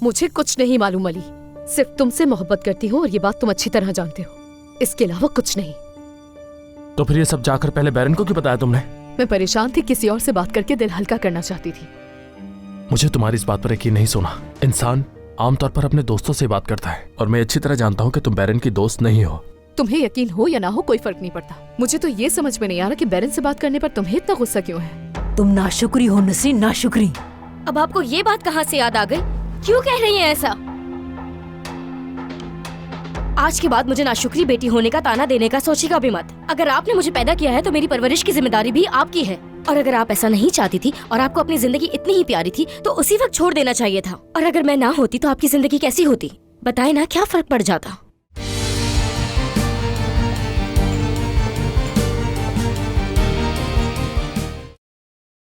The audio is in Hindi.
मुझे कुछ नहीं मालूम अली, सिर्फ तुमसे मोहब्बत करती हूँ और ये बात तुम अच्छी तरह जानते हो, इसके अलावा कुछ नहीं। तो फिर ये सब जाकर पहले बैरन को क्यों बताया तुमने? मैं परेशान थी, किसी और से बात करके दिल हल्का करना चाहती थी। मुझे तुम्हारी इस बात पर यकीन नहीं सोना। इंसान आमतौर पर अपने दोस्तों से बात करता है और मैं अच्छी तरह जानता हूँ कि तुम बैरन की दोस्त नहीं हो। तुम्हें यकीन हो या ना हो कोई फर्क नहीं पड़ता। मुझे तो ये समझ में नहीं आ रहा कि बैरन से बात करने पर तुम्हें इतना गुस्सा क्यों है। तुम नाशुक्री हो नसरीन, नाशुक्री। अब आपको ये बात कहाँ से याद आ गई? क्यों कह रही हैं ऐसा? आज के बाद मुझे नाशुक्री बेटी होने का ताना देने का सोचेगा भी मत। अगर आपने मुझे पैदा किया है तो मेरी परवरिश की जिम्मेदारी भी आपकी है। और अगर आप ऐसा नहीं चाहती थी और आपको अपनी जिंदगी इतनी ही प्यारी थी तो उसी वक्त छोड़ देना चाहिए था। और अगर मैं ना होती तो आपकी जिंदगी कैसी होती? बताए ना, क्या फर्क पड़ जाता?